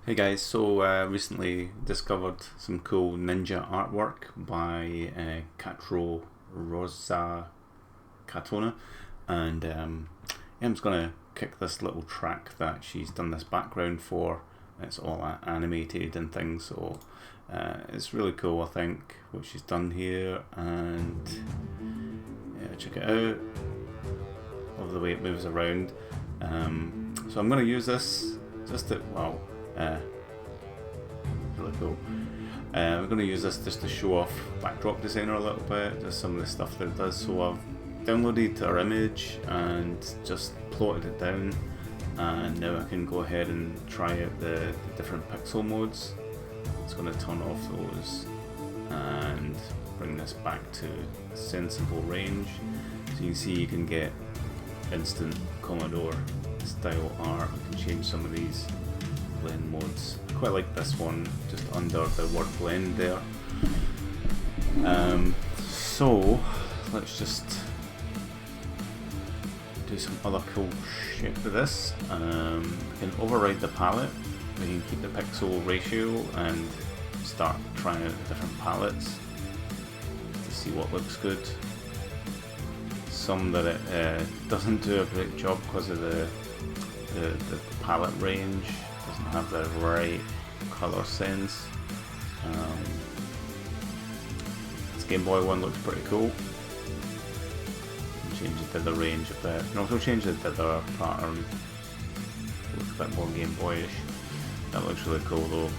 Hey guys, so recently discovered some cool ninja artwork by KatRo Rosa Katona, and I'm just gonna kick this little track that she's done this background for. It's all animated and things, so it's really cool, I think, what she's done here. And yeah, check it out. Love the way it moves around. So I'm gonna use this just to really cool. We're going to use this just to show off Backdrop Designer a little bit, just some of the stuff that it does. So I've downloaded our image and just plotted it down, and now I can go ahead and try out the different pixel modes. It's going to turn off those and bring this back to a sensible range. So you can see you can get instant Commodore style art. You can change some of these blend modes. I quite like this one just under the word blend there. So let's just do some other cool shit with this. We can override the palette. We can keep the pixel ratio and start trying out the different palettes to see what looks good. Some that it doesn't do a great job because of the palette range. Doesn't have the right color sense. This Game Boy one looks pretty cool. Change the dither range a bit. You can also change the dither pattern. It looks a bit more Game Boyish. That looks really cool though.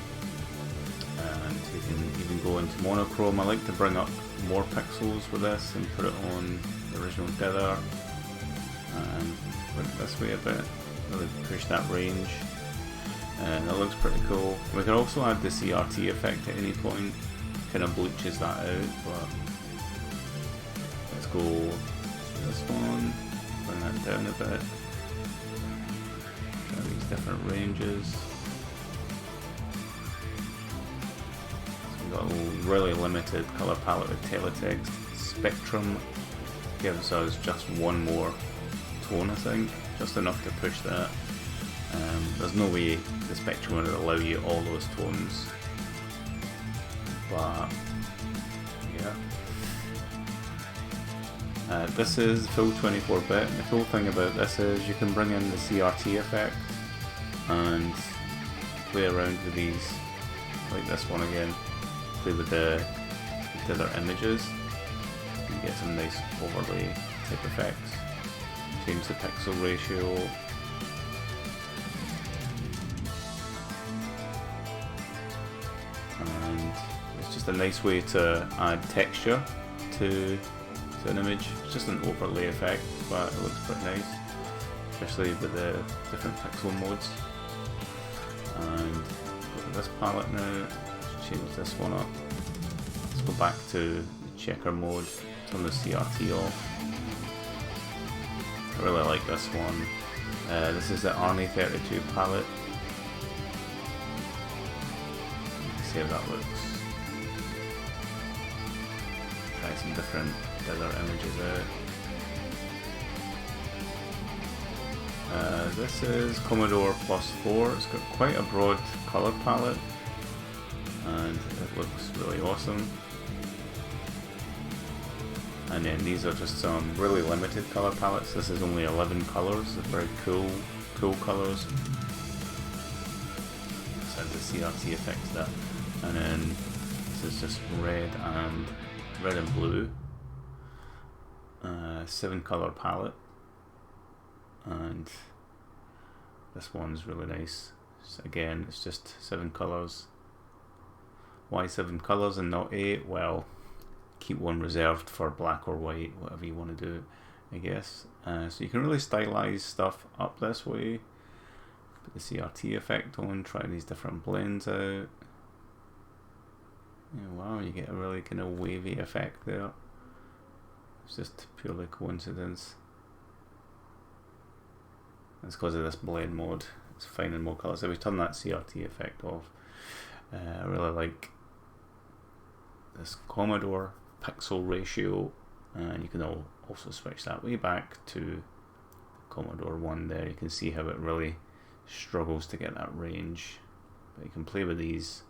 And you can even go into monochrome. I like to bring up more pixels with this and put it on the original dither. And put it this way a bit. Really push that range. And that looks pretty cool. We can also add the CRT effect at any point. Kind of bleaches that out, but let's go to this one, bring that down a bit. Try these different ranges. So we've got a really limited color palette with teletext. Spectrum gives us just one more tone, I think, just enough to push that. There's no way the spectrum would allow you all those tones, but yeah. This is full 24-bit. The cool thing about this is you can bring in the CRT effect and play around with these, like this one again, play with the other images. You can get some nice overlay type effects. Change the pixel ratio. And it's just a nice way to add texture to an image. It's just an overlay effect, but it looks pretty nice, especially with the different pixel modes. And go to this palette now, let's change this one up. Let's go back to the checker mode, turn the CRT off. I really like this one. This is the Arnie 32 palette. See how that looks. Try some different other images out. This is Commodore Plus 4. It's got quite a broad colour palette and it looks really awesome. And then these are just some really limited colour palettes. This is only 11 colours. They're very cool colours. Let's add the CRT effect to that. And then this is just red and blue. 7 colour palette, and this one's really nice. So again, it's just 7 colours. Why 7 colours and not 8? Well, keep one reserved for black or white, whatever you want to do, I guess. So you can really stylize stuff up this way. Put the CRT effect on, try these different blends out. Yeah, wow, you get a really kind of wavy effect there. It's just purely coincidence. It's because of this blend mode. It's finding more colours. If we turn that CRT effect off, I really like this Commodore pixel ratio, and you can also switch that way back to Commodore 1 there. You can see how it really struggles to get that range. But you can play with these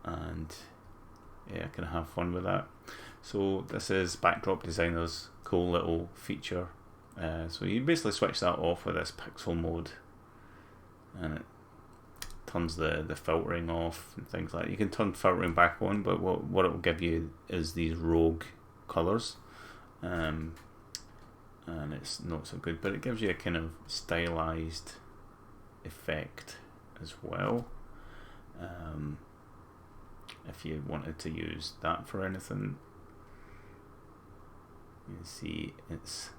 and yeah, kind of have fun with that. So this is Backdrop Designer's cool little feature. So you basically switch that off with this pixel mode, and it turns the filtering off and things like that. You can turn filtering back on, but what it will give you is these rogue colours, and it's not so good, but it gives you a kind of stylized effect as well. If you wanted to use that for anything, you can see it's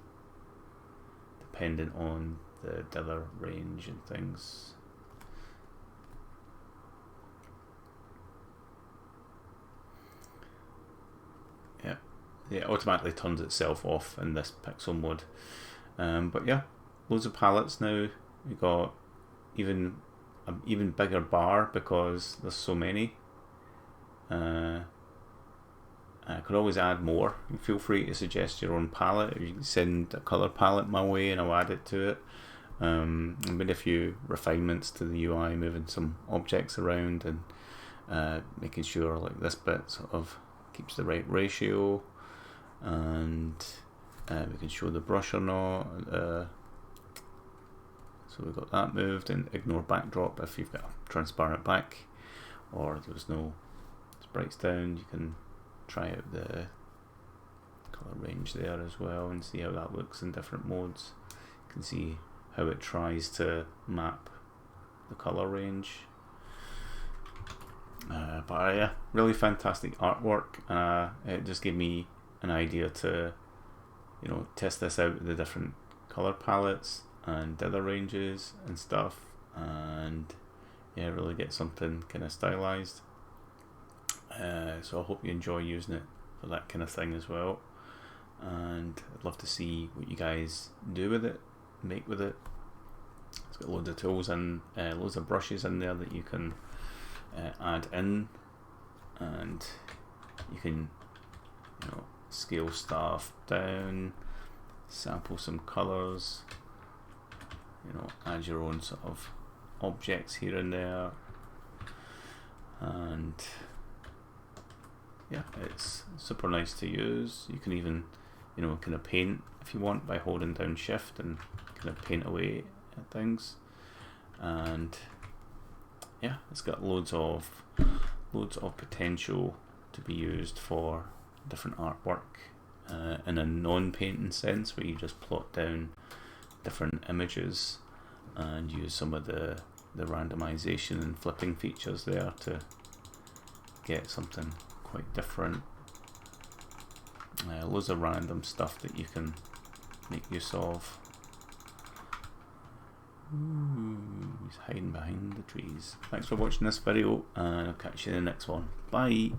dependent on the dither range and things. Yeah, it automatically turns itself off in this pixel mode. But yeah, loads of palettes now. We've got an even bigger bar because there's so many. I could always add more. Feel free to suggest your own palette. You can send a colour palette my way and I'll add it to it. I made a few refinements to the UI, moving some objects around and making sure like this bit sort of keeps the right ratio, and we can show the brush or not. So we've got that moved, and ignore backdrop if you've got a transparent back or there's no sprites down. You can try out the colour range there as well and see how that looks in different modes. You can see how it tries to map the colour range. But yeah, really fantastic artwork. It just gave me an idea to, you know, test this out with the different colour palettes and dither ranges and stuff, and yeah, really get something kind of stylized. So I hope you enjoy using it for that kind of thing as well, and I'd love to see what you guys do with it, make with it. It's got loads of tools and loads of brushes in there that you can add in, and you can, you know, scale stuff down, sample some colours, you know, add your own sort of objects here and there, and yeah, it's super nice to use. You can even, you know, kind of paint if you want by holding down shift and kind of paint away at things. And yeah, it's got loads of potential to be used for different artwork in a non-painting sense, where you just plot down different images and use some of the randomization and flipping features there to get something quite different. Loads of random stuff that you can make use of. Ooh, he's hiding behind the trees. Thanks for watching this video, and I'll catch you in the next one. Bye.